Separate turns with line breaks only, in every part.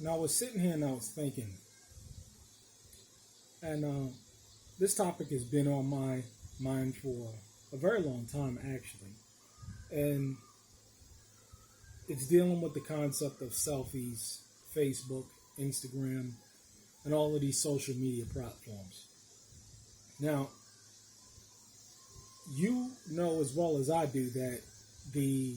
And I was sitting here and I was thinking, and this topic has been on my mind for a very long time, actually. And it's dealing with the concept of selfies, Facebook, Instagram, and all of these social media platforms. Now, you know as well as I do that the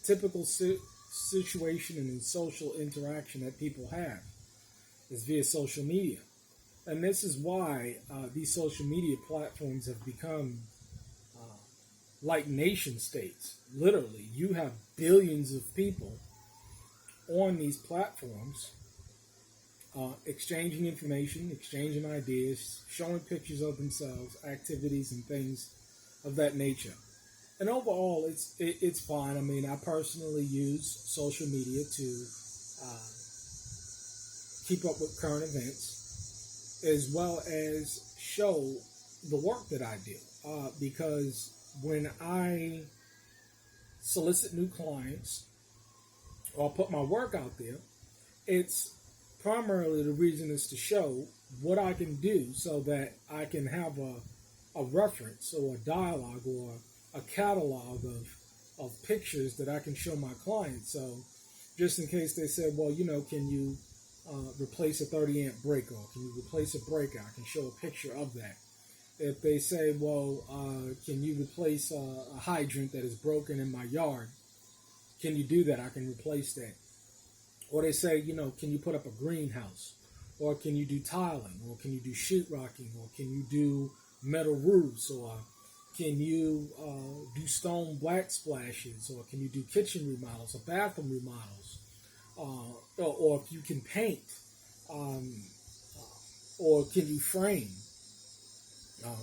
typical situation and social interaction that people have is via social media. And this is why these social media platforms have become like nation states. Literally, you have billions of people on these platforms exchanging information, exchanging ideas, showing pictures of themselves, activities, and things of that nature. And overall, it's fine. I mean, I personally use social media to keep up with current events, as well as show the work that I do. Because when I solicit new clients or put my work out there, it's primarily the reason is to show what I can do so that I can have a reference or a dialogue or a catalog of pictures that I can show my clients. So just in case they said, well, can you replace a 30 amp breaker? Or can you replace a breaker? I can show a picture of that. If they say, well, can you replace a hydrant that is broken in my yard? Can you do that? I can replace that. Or they say, can you put up a greenhouse? Or can you do tiling? Or can you do sheetrocking? Or can you do metal roofs? Or can you do stone black splashes? Or can you do kitchen remodels or bathroom remodels? Or if you can paint? Or can you frame?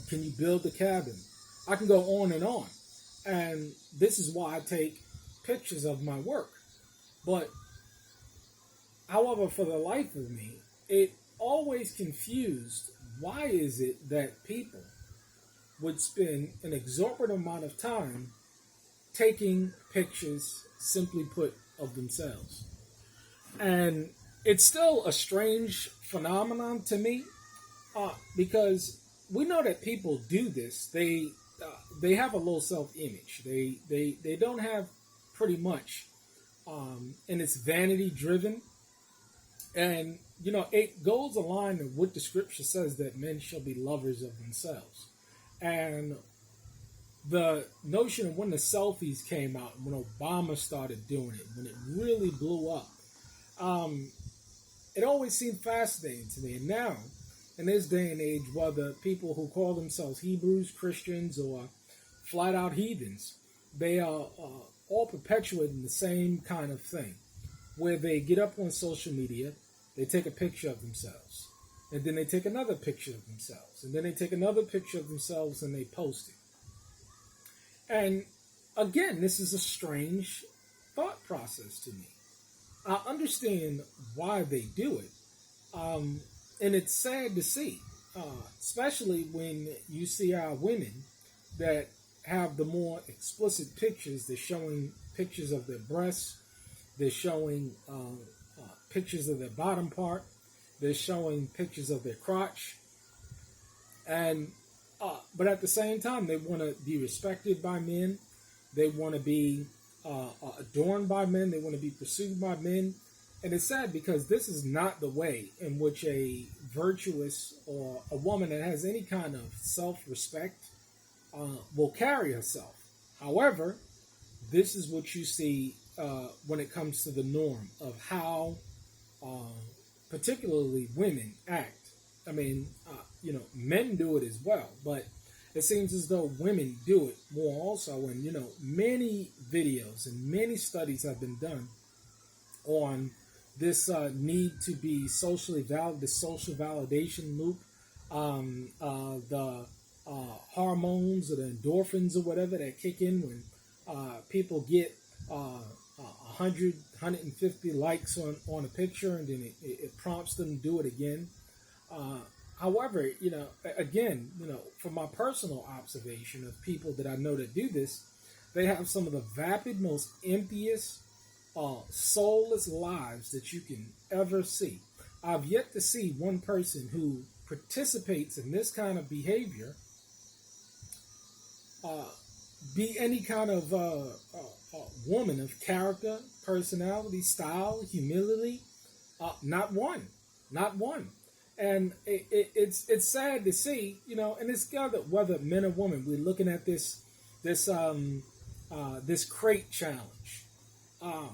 Can you build a cabin? I can go on and on. And this is why I take pictures of my work. But however, for the life of me, it always confused why is it that people would spend an exorbitant amount of time taking pictures, simply put, of themselves. And it's still a strange phenomenon to me because we know that people do this. They have a low self-image. They don't have pretty much, and it's vanity driven. And it goes along with what the scripture says that men shall be lovers of themselves. And the notion of when the selfies came out, when Obama started doing it, when it really blew up, it always seemed fascinating to me. And now, in this day and age, whether people who call themselves Hebrews, Christians, or flat out heathens, they are all perpetuating the same kind of thing, where they get up on social media, they take a picture of themselves, and then they take another picture of themselves, and then they take another picture of themselves and they post it. And again, this is a strange thought process to me. I understand why they do it. And it's sad to see, especially when you see our women that have the more explicit pictures. They're showing pictures of their breasts. They're showing pictures of their bottom part. They're showing pictures of their crotch. And but at the same time, they want to be respected by men. They want to be adorned by men. They want to be pursued by men. And it's sad because this is not the way in which a virtuous or a woman that has any kind of self-respect will carry herself. However, this is what you see when it comes to the norm of how particularly women act. I mean, men do it as well, but it seems as though women do it more also. And, many videos and many studies have been done on this need to be socially valid, the social validation loop, the hormones or the endorphins or whatever that kick in when people get 100, 150 likes on a picture, and then it prompts them to do it again. However, again, from my personal observation of people that I know that do this, they have some of the vapid, most emptiest, soulless lives that you can ever see. I've yet to see one person who participates in this kind of behavior uh, be any kind of woman of character, personality, style, humility. Not one, not one. And it's sad to see, and it's gathered whether men or women. We're looking at this crate challenge, uh,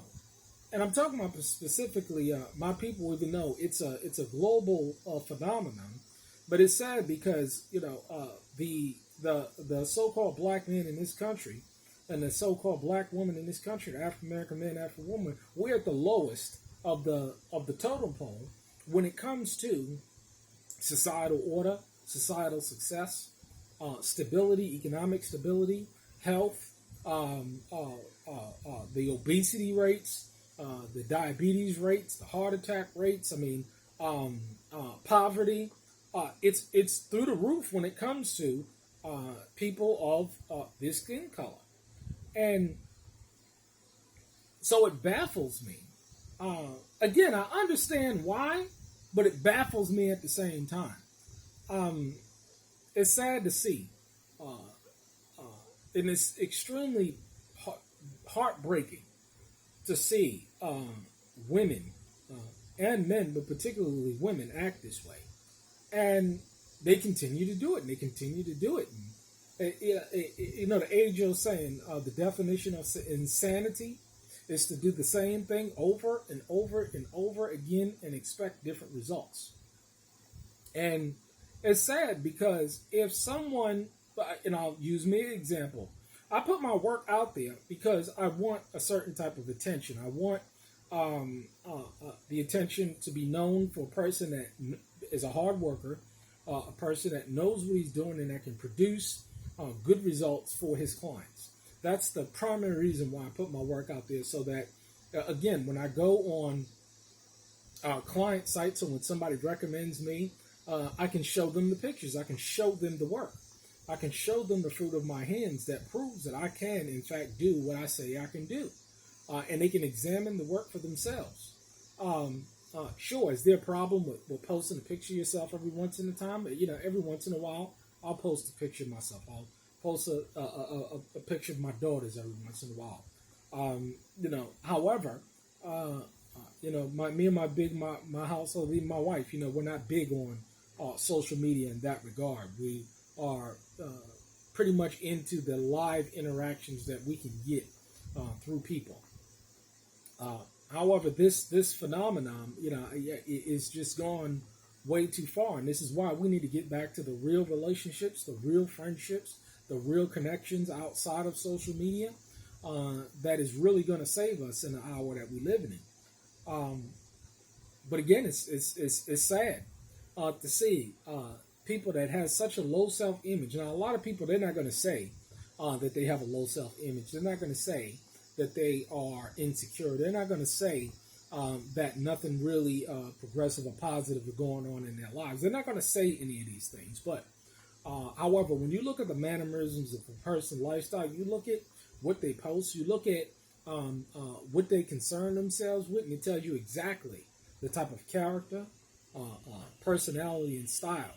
and I'm talking about specifically my people, even though it's a global phenomenon. But it's sad because the so-called black men in this country and the so-called black women in this country, the African American men, African women, we're at the lowest of the totem pole when it comes to societal order, societal success, stability, economic stability, health, the obesity rates, the diabetes rates, the heart attack rates. I mean, poverty. It's through the roof when it comes to people of this skin color, and so it baffles me. Again, I understand why, but it baffles me at the same time. Um, it's sad to see, uh, and it's extremely heartbreaking to see women and men, but particularly women, act this way, and they continue to do it, and they continue to do it. And, the age-old saying, the definition of insanity is to do the same thing over and over and over again and expect different results. And it's sad because if someone, and I'll use me as an example, I put my work out there because I want a certain type of attention. I want the attention to be known for a person that is a hard worker, a person that knows what he's doing and that can produce good results for his clients. That's the primary reason why I put my work out there, so that, again, when I go on client sites or when somebody recommends me, I can show them the pictures. I can show them the work. I can show them the fruit of my hands that proves that I can, in fact, do what I say I can do. And they can examine the work for themselves. Sure, is there a problem with posting a picture of yourself every once in a time? Every once in a while, I'll post a picture of myself. I'll post a picture of my daughters every once in a while. However, me and my household, even my wife, we're not big on social media in that regard. We are pretty much into the live interactions that we can get through people. However, this phenomenon, is just gone way too far, and this is why we need to get back to the real relationships, the real friendships, the real connections outside of social media. That is really going to save us in the hour that we live in. But again, it's sad to see people that have such a low self-image. Now, a lot of people, they're not going to say that they have a low self-image. They're not going to say that they are insecure. They're not going to say that nothing really progressive or positive is going on in their lives. They're not going to say any of these things. But, however, when you look at the mannerisms of a person's lifestyle, you look at what they post, you look at what they concern themselves with, and it tells you exactly the type of character, personality, and style,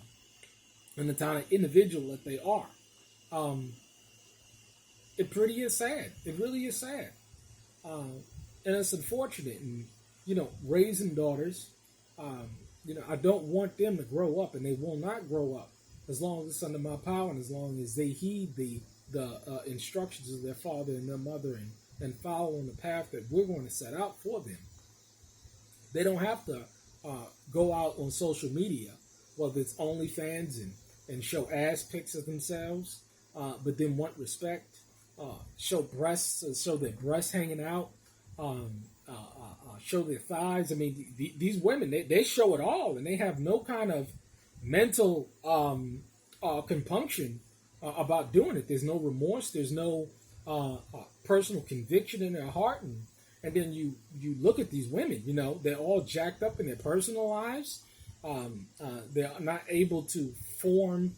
and the kind of individual that they are. It really is sad. It really is sad. And it's unfortunate. And, raising daughters, I don't want them to grow up, and they will not grow up as long as it's under my power and as long as they heed the instructions of their father and their mother and follow on the path that we're going to set out for them. They don't have to go out on social media, whether it's OnlyFans and show ass pics of themselves, but then want respect. Show breasts, show their breasts hanging out, show their thighs. I mean, these women, they show it all, and they have no kind of mental compunction about doing it. There's no remorse. There's no personal conviction in their heart. And then you look at these women, they're all jacked up in their personal lives. They're not able to form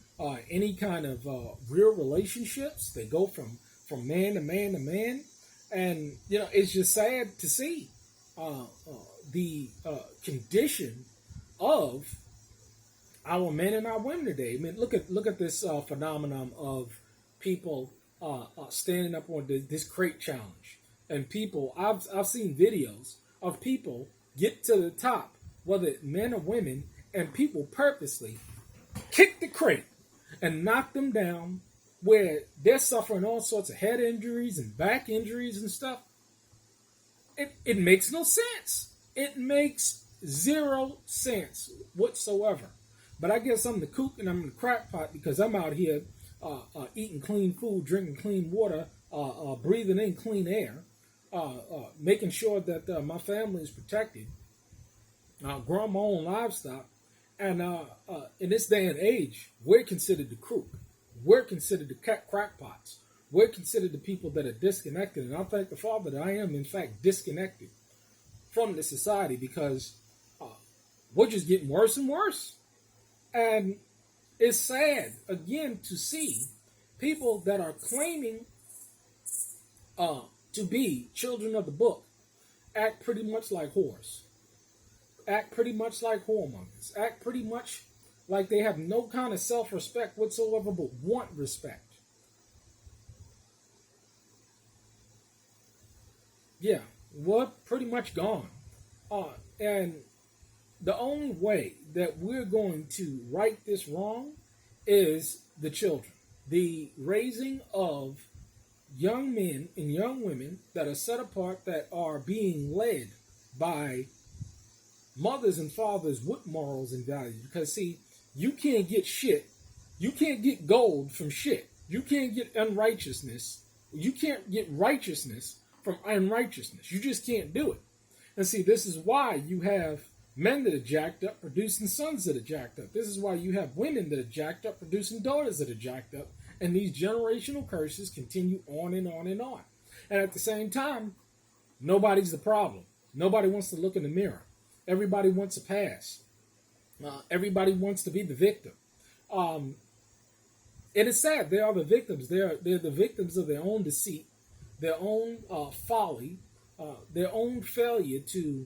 any kind of real relationships. They go from man to man to man. And, it's just sad to see the condition of our men and our women today. I mean, look at this phenomenon of people standing up on this crate challenge, and people. I've seen videos of people get to the top, whether it's men or women, and people purposely kick the crate and knock them down, where they're suffering all sorts of head injuries and back injuries and stuff. It makes no sense. It makes zero sense whatsoever. But I guess I'm the kook and I'm the crackpot because I'm out here eating clean food, drinking clean water, breathing in clean air, making sure that my family is protected, growing my own livestock. And in this day and age, we're considered the crook. We're considered the crackpots. We're considered the people that are disconnected. And I thank the Father that I am, in fact, disconnected from the society because we're just getting worse and worse. And it's sad, again, to see people that are claiming to be children of the book act pretty much like whores, act pretty much like whoremongers, act pretty much like they have no kind of self-respect whatsoever but want respect. Yeah, we're pretty much gone. And the only way that we're going to right this wrong is the children. The raising of young men and young women that are set apart, that are being led by mothers and fathers with morals and values. Because, see, you can't get shit. You can't get gold from shit. You can't get unrighteousness. You can't get righteousness from unrighteousness. You just can't do it. And see, this is why you have men that are jacked up producing sons that are jacked up. This is why you have women that are jacked up producing daughters that are jacked up. And these generational curses continue on and on and on. And at the same time, nobody's the problem. Nobody wants to look in the mirror. Everybody wants a pass. Everybody wants to be the victim. And it's sad. They are the victims. They're the victims of their own deceit, their own folly, their own failure to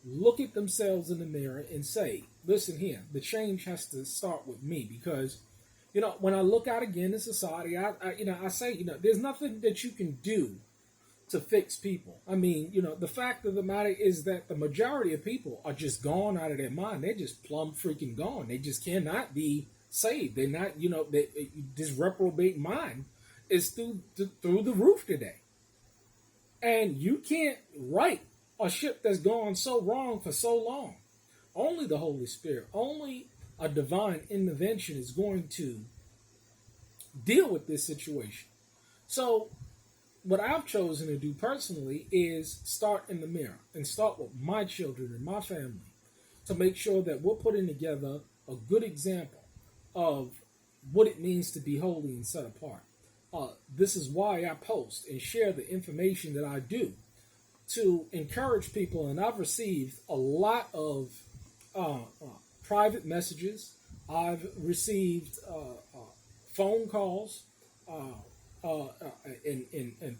look at themselves in the mirror and say, listen here, the change has to start with me. Because, when I look out again in society, I say, there's nothing that you can do to fix people. I mean, the fact of the matter is that the majority of people are just gone out of their mind. They're just plumb freaking gone. They just cannot be saved. They're not, this reprobate mind is through the roof today. And you can't right a ship that's gone so wrong for so long. Only the Holy Spirit, only a divine intervention is going to deal with this situation. So what I've chosen to do personally is start in the mirror and start with my children and my family to make sure that we're putting together a good example of what it means to be holy and set apart. This is why I post and share the information that I do to encourage people. And I've received a lot of private messages. I've received phone calls and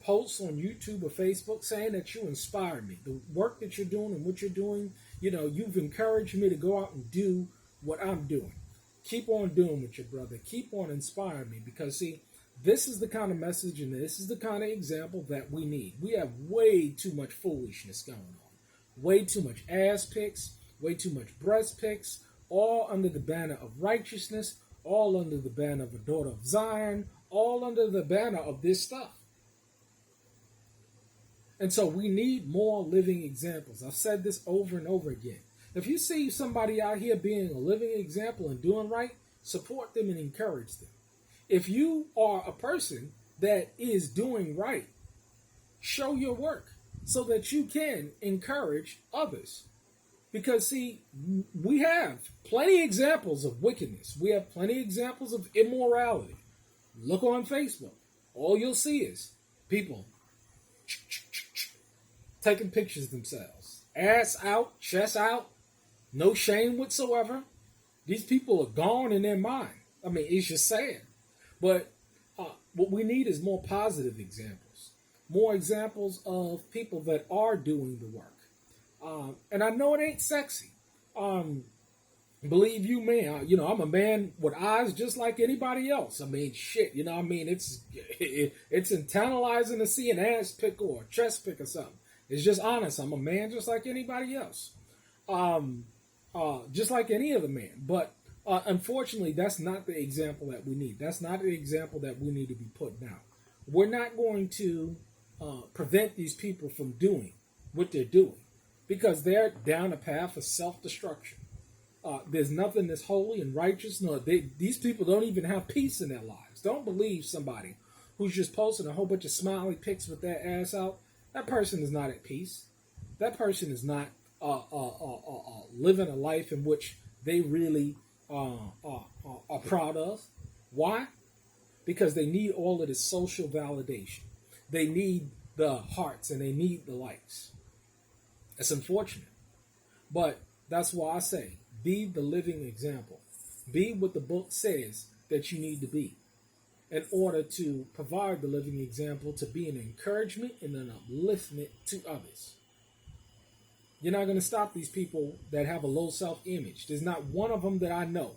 posts on YouTube or Facebook saying that you inspired me. The work that you're doing and what you're doing, you've encouraged me to go out and do what I'm doing. Keep on doing it, your brother. Keep on inspiring me because, see, this is the kind of message and this is the kind of example that we need. We have way too much foolishness going on. Way too much ass pics, way too much breast pics, all under the banner of righteousness, all under the banner of a daughter of Zion, all under the banner of this stuff. And so we need more living examples. I've said this over and over again. If you see somebody out here being a living example and doing right, support them and encourage them. If you are a person that is doing right, show your work so that you can encourage others. Because, see, we have plenty of examples of wickedness. We have plenty of examples of immorality. Look on Facebook. All you'll see is people taking pictures of themselves. Ass out, chest out, no shame whatsoever. These people are gone in their mind. It's just sad. But what we need is more positive examples. more examples of people that are doing the work. And I know it ain't sexy. Believe you me, I'm a man with eyes just like anybody else. I mean, shit, it's tantalizing to see an ass pick or a chest pick or something. It's just honest. I'm a man just like anybody else, just like any other man. But unfortunately, that's not the example that we need. That's not the example that we need to be putting out. We're not going to prevent these people from doing what they're doing because they're down a path of self-destruction. There's nothing that's holy and righteous. No, these people don't even have peace in their lives. Don't believe somebody who's just posting a whole bunch of smiley pics with their ass out. That person is not at peace. That person is not living a life in which they really are proud of. Why? Because they need all of this social validation. They need the hearts and they need the likes. It's unfortunate. But that's why I say, be the living example. Be what the book says that you need to be in order to provide the living example to be an encouragement and an upliftment to others. You're not going to stop these people that have a low self-image. There's not one of them that I know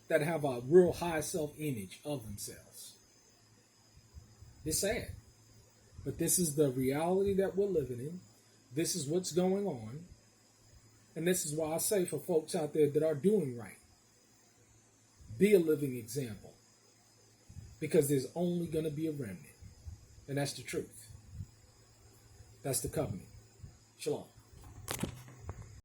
that have a real high self-image of themselves. It's sad. But this is the reality that we're living in. This is what's going on. And this is why I say for folks out there that are doing right, be a living example. Because there's only going to be a remnant. And that's the truth. That's the covenant. Shalom.